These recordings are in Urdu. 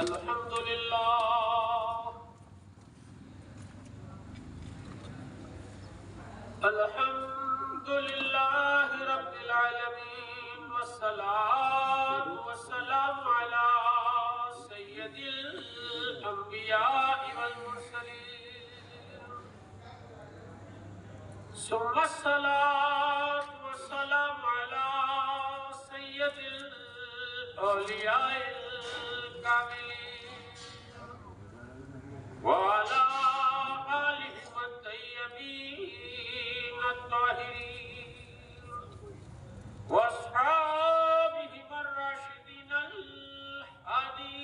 الحمد لله الحمد لله رب العالمين والصلاة والسلام على سيد الأنبياء والمرسلين ثم الصلاة والسلام على سيد الأولياء الكاملين وعلى آلهم الطيبين الطاهرين وأصحابهم الراشدين الهادين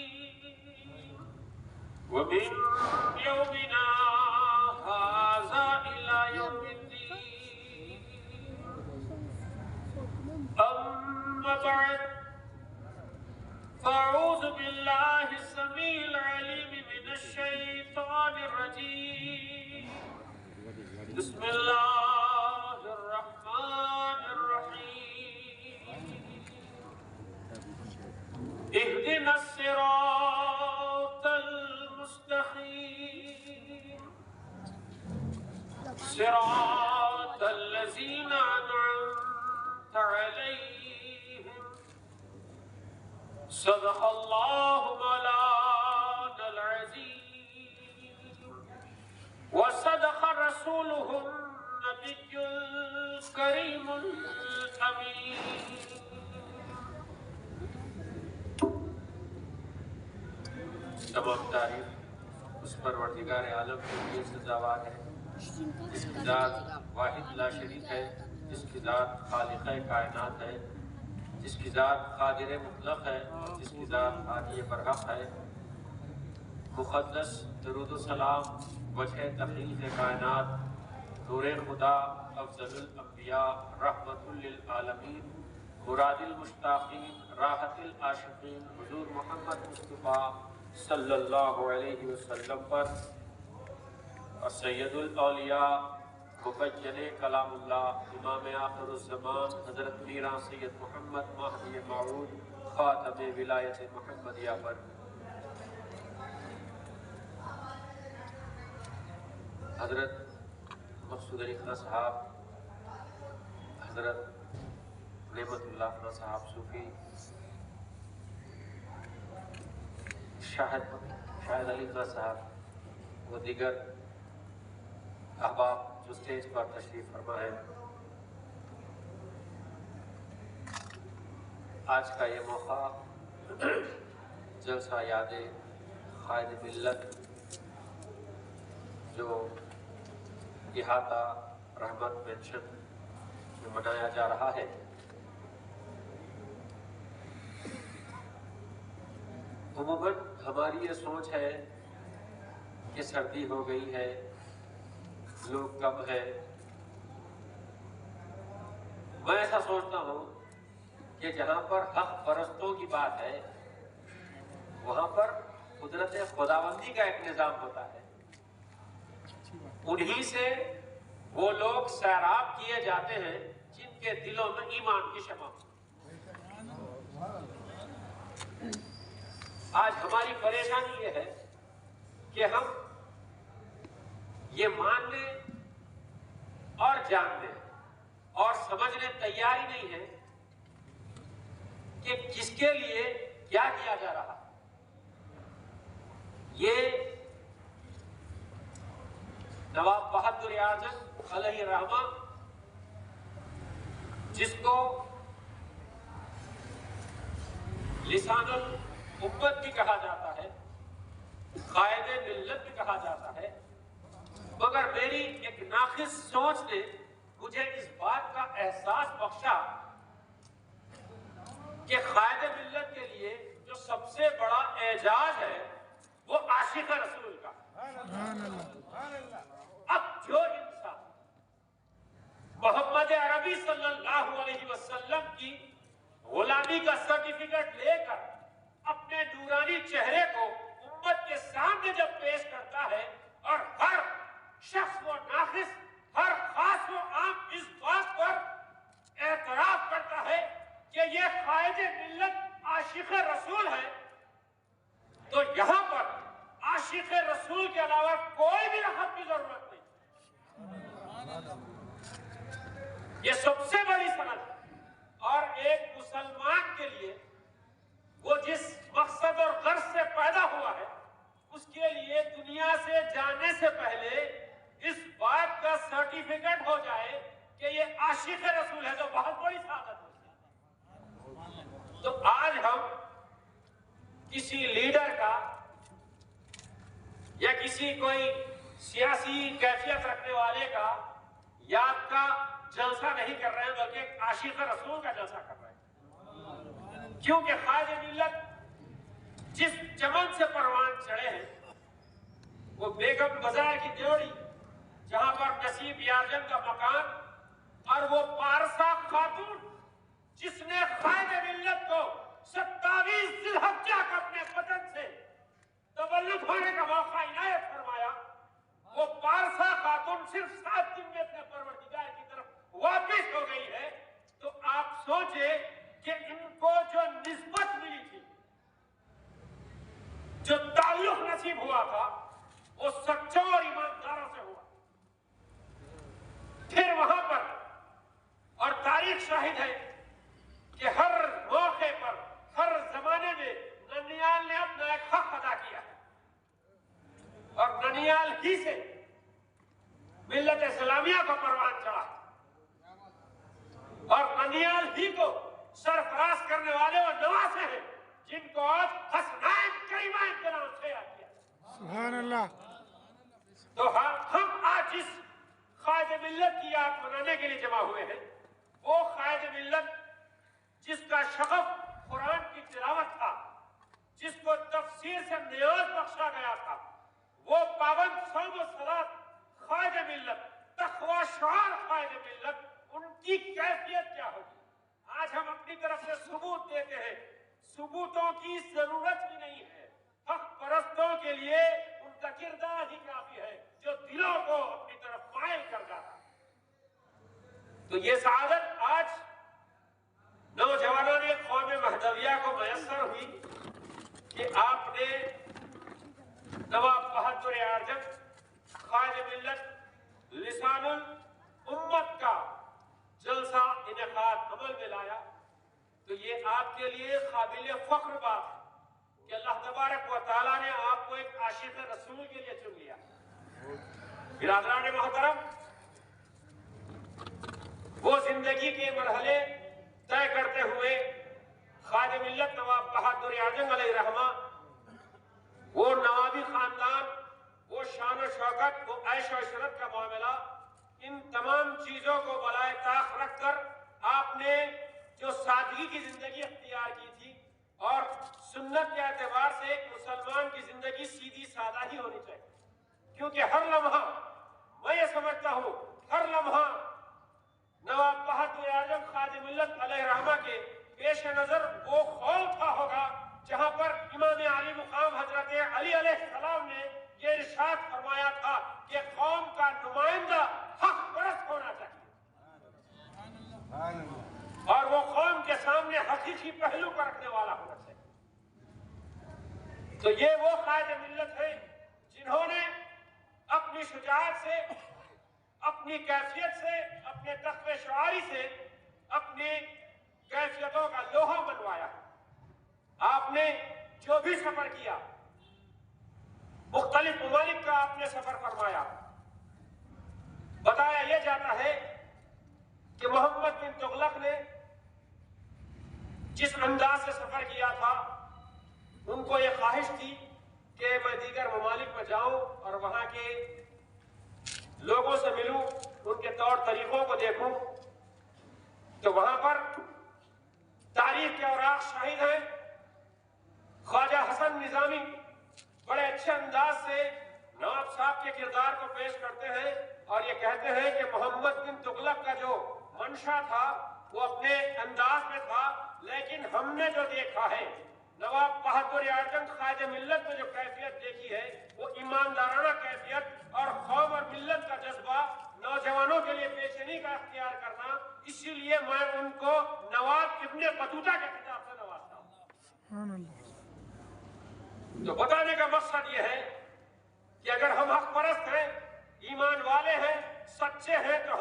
ومن يومنا هذا إلى يوم الدين. أما بعد فأعوذ بالله السميع العليم من الشيطان الرجيم. بسم الله الرحمن الرحيم. اهدنا الصراط المستقيم صراط الذين أنعمت عليهم صدق الله مولانا العظيم وصدق رسوله النبي الكريم الأمين. تمام تعریف اس پروردگار عالم کے لیے سزاوار ہے جس کی ذات واحد لا شریک ہے، جس کی ذات خالق کائنات ہے، جس کی ذات قادر مطلق ہے، جس کی ذات عالی برحق ہے. مقدس درود و سلام وجہ تخلیق کائنات، نور خدا، افضل الانبیاء، رحمت للعالمین، مراد المشتاقین، راحت العاشقین، حضور محمد مصطفیٰ صلی اللہ علیہ وسلم پر اور سید الاولیاء مبین کلام اللہ امام آخر الزمان حضرت میران سید محمد مہدی موعود خاتم ولایت محمدیہ پر. حضرت مقصود علی خان صاحب، حضرت نعمت اللہ خان صاحب صوفی، شاہد علی خان صاحب و دیگر احباب جو سٹیج پر تشریف فرما ہے، آج کا یہ موقع جلسہ یاد قائد ملت جو احاطہ رحمت مینشن میں منایا جا رہا ہے، عموماً ہماری یہ سوچ ہے کہ سردی ہو گئی ہے، لوگ کم ہے. میں ایسا سوچتا ہوں کہ جہاں پر حق پرستوں کی بات ہے وہاں پر قدرت خداوندی کا ایک نظام ہوتا ہے. انہی سے وہ لوگ سیراب کیے جاتے ہیں جن کے دلوں میں ایمان کی شمع. آج ہماری پریشانی یہ ہے کہ ہم یہ ماننے اور جاننے اور سمجھنے تیاری نہیں ہے کہ کس کے لیے کیا کیا جا رہا ہے. یہ نواب بہادر اعظم علیہ الرحمہ، جس کو لسان الامت بھی کہا جاتا ہے، قائد ملت بھی کہا جاتا ہے، مگر میری ایک ناقص سوچ نے مجھے اس بات کا احساس بخشا کہ قائد ملت کے لیے جو سب سے بڑا اعزاز ہے وہ عاشق رسول کا. اب جو انسان محمد عربی صلی اللہ علیہ وسلم کی غلامی کا سرٹیفکیٹ لے کر اپنے نورانی چہرے کو امت کے سامنے جب پیش کرتا ہے اور ہر شخص و ناقص، ہر خاص و عام اس بات پر اعتراف کرتا ہے کہ یہ قائد ملت عاشق رسول ہے، تو یہ سب سے بڑی سند ہے، اور ایک مسلمان کے لیے وہ جس مقصد اور غرض سے پیدا ہوا ہے اس کے لیے دنیا سے جانے سے پہلے اس بات کا سرٹیفکیٹ ہو جائے کہ یہ عاشق رسول ہے تو بہت بڑی سعادت ہوتی ہے۔ تو آج ہم کسی لیڈر کا یا کسی کوئی سیاسی کیفیت رکھنے والے کا یاد کا جلسہ نہیں کر رہے ہیں، بلکہ ایک عاشق رسول کا جلسہ کر رہے ہیں، کیونکہ خواجہ ملت جس چمن سے پروان چڑھے ہیں وہ بیگم بازار کی دیوڑی جہاں پر نصیب یارجن کا مکان، اور وہ پارسا خاتون جس نے خواجہ ملت کو 27 ذی الحجہ کا اپنے وطن سے تولد ہونے کا موقع عنایت فرمایا، وہ پارسا خاتون صرف 7 دن میں اپنے پروردگار کی طرف واپس ہو گئی ہے۔ تو آپ سوچیں کہ ان کو جو نسبت ملی تھی، جو تعلق نصیب ہوا تھا، وہ سچوں اور ایمانداروں سے ہوا۔ پھر وہاں پر، اور تاریخ شاہد ہے کہ ہر موقع پر، ہر زمانے میں ننیال نے اپنا ایک حق ادا کیا ہے، اور ننیال ہی سے ملت اسلامیہ کو پروان چڑھا، اور ننیال ہی کو سرفراز کرنے والے وہ نواسے ہیں جن کو آج حسنین کریمین کے نام سے یاد کیا۔ سبحان اللہ۔ تو ہم آج اس خواجہ ملت کی یاد منانے کے لیے جمع ہوئے ہیں، وہ خواجہ ملت جس کا شغف قرآن کی تلاوت تھا، جس کو تفسیر سے نیاز بخشا گیا تھا، وہ پابند صوم و صلاۃ خواجہ ملت، تقوی شعار خواجہ ملت، ان کی کیفیت کیا ہوگی؟ آج ہم اپنی طرف سے ثبوت دیتے ہیں، ثبوتوں کی ضرورت بھی نہیں ہے، حق پرستوں کے لیے ان کا کردار ہی کافی ہے جو دلوں کو اپنی طرف مائل کر جاتا ہے۔ تو یہ سعادت آج نوجوانوں نے قوم مہدویہ کو میسر ہوئی کہ آپ نے نواب بہادر یارجن خواجہ ملت لسان الامت کا جلسہ انعقاد عمل میں لایا۔ تو یہ آپ کے لیے قابل فخر بات ہے کہ اللہ تبارک و تعالیٰ نے آپ کو ایک عاشق رسول کے لیے چن لیا۔ برادران محترم، وہ زندگی کے مرحلے طے کرتے ہوئے خواجہ ملت نواب بہادر یارجن علیہ رحمہ، وہ نوابی خاندان، وہ شان و شوکت، وہ عیش و عشرت کا معاملہ، ان تمام چیزوں کو بالائے طاق رکھ کر آپ نے جو سادگی کی زندگی اختیار کی تھی، اور سنت کے اعتبار سے ایک مسلمان کی زندگی سیدھی سادہ ہی ہونی چاہیے، کیونکہ ہر لمحہ میں یہ سمجھتا ہوں ہر لمحہ نواب بہادر یارجن خواجہ ملت علیہ رحمہ کے پیش نظر وہ خول تھا ہوگا جہاں پر امام علی مقام حضرت علی علیہ السلام نے یہ ارشاد فرمایا تھا کہ قوم کا نمائندہ حق پرست ہونا چاہیے، اور وہ قوم کے سامنے حقیقی پہلو پر رکھنے والا ہونا چاہیے۔ تو یہ وہ خواجہ ملت ہیں جنہوں نے اپنی شجاعت سے، اپنی کیفیت سے، اپنے تقوی شعاری سے اپنی کیفیتوں کا لوہا بنوایا۔ آپ نے جو بھی سفر کیا، مختلف ممالک کا آپ نے سفر فرمایا، بتایا یہ جاتا ہے کہ محمد بن تغلق نے جس انداز سے سفر کیا تھا، ان کو یہ خواہش تھی کہ میں دیگر ممالک میں جاؤں اور وہاں کے لوگوں سے ملوں، ان کے طور طریقوں کو دیکھوں۔ تو وہاں پر تاریخ کے اوراق شاہد ہیں، خواجہ حسن نظامی بڑے اچھے انداز سے نواب صاحب کے کردار کو پیش کرتے ہیں، اور یہ کہتے ہیں کہ محمد بن تغلق کا جو منشا تھا وہ اپنے انداز میں تھا، لیکن ہم نے جو دیکھا ہے نواب بہادر یارجن خواجہ ملت میں جو کیفیت دیکھی ہے وہ ایماندارانہ کیفیت اور قوم اور ملت کا جذبہ، نوجوانوں کے لیے پیشنی کا اختیار کرنا، اسی لیے میں ان کو نواب ابن بطوطہ کے خطاب سے نوازتا ہوں۔ تو بتانے کا مقصد یہ ہے کہ اگر ہم حق پرست ہیں، ایمان والے ہیں، سچے ہیں، تو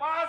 5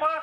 5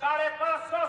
550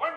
1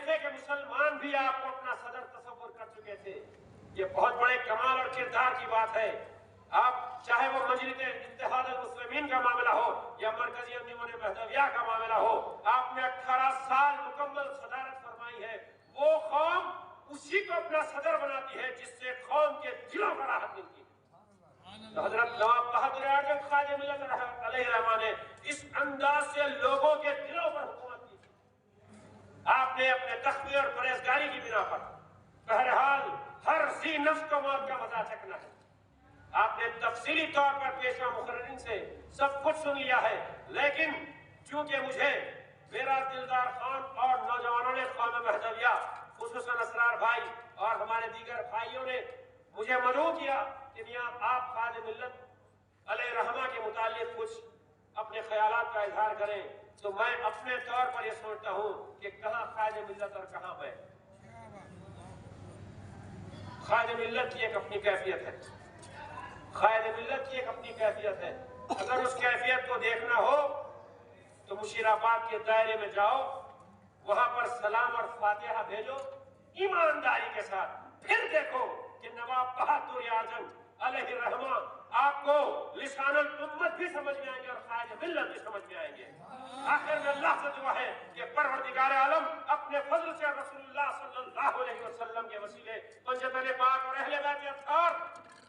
طریقے کے مسلمان بھی آپ کو اپنا صدر تصور کر چکے تھے. یہ بہت بڑے کمال اور کردار کی بات ہے. آپ چاہے وہ مجلس اتحاد المسلمین کا معاملہ ہو یا مرکزی انجمن مہدویہ کا معاملہ ہو، آپ نے 18 سال مکمل صدارت فرمائی ہے. وہ قوم اسی کو اپنا صدر بناتی ہے جس سے قوم کے دلوں پر راحت ملتی ہے. تو حضرت نواب بہادر اعظم خواجہ ملت علیہ الرحمہ نے اس انداز سے لوگوں کے دلوں پر حکومت کی. آپ نے اپنے تقوی اور پرہیزگاری کی بنا پر بہرحال ہر ذی نفس کو موت کا مزہ چکھنا ہے. آپ نے تفصیلی طور پر پیشوا مقررین سے سب کچھ سن لیا ہے، لیکن چونکہ مجھے میرا دلدار خان اور نوجوانوں نے قوم مہدویہ خصوصاً اسرار بھائی اور ہمارے دیگر بھائیوں نے مجھے مدعو کیا کہ میاں آپ خواجہ ملت علیہ الرحمہ کے متعلق کچھ اپنے خیالات کا اظہار کریں، تو میں اپنے طور پر یہ سوچتا ہوں کہ کہاں خواجہ ملت اور کہاں میں. خواجہ ملت کی ایک اپنی کیفیت ہے، خواجہ ملت کی ایک اپنی کیفیت ہے. اگر اس کیفیت کو دیکھنا ہو تو مشیر آباد کے دائرے میں جاؤ، وہاں پر سلام اور فاتحہ بھیجو ایمانداری کے ساتھ، پھر دیکھو کہ نواب بہادر اعظم علیہ الرحمہ آپ کو لسان الامت بھی سمجھ میں آئیں گے اور خواجہ ملت بھی سمجھ میں آئیں گے. آخر میں اللہ سے دعا ہے کہ پروردگار عالم اپنے فضل سے رسول اللہ صلی اللہ علیہ وسلم کے وسیلے پنجتن پاک اور اہل بیت اطہار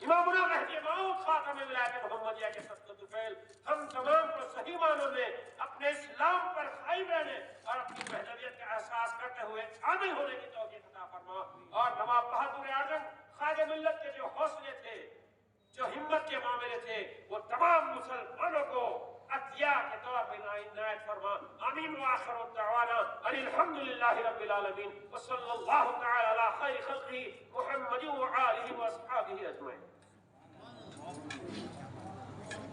امامنا مہدی موعود خاتم ولایت محمدیہ کے صدقۃ الفیل ہم تمام کو صحیح معنوں میں اپنے اسلام پر قائم رہنے اور اپنی مہدویت کا احساس کرتے ہوئے عامل ہونے کی توفیق عطا فرما. اور نواب بہادر اعظم خواجہ ملت کے جو حوصلے تھے، جو ہمت کے معاملے تھے، وہ تمام مسلمانوں کو عطیہ کے طور پر عنایت فرما. آمین وآخر دعوانا ان الحمد للہ رب العالمین وصلی اللہ تعالی علی خیر خلقہ محمد وآلہ واصحابہ اجمعین.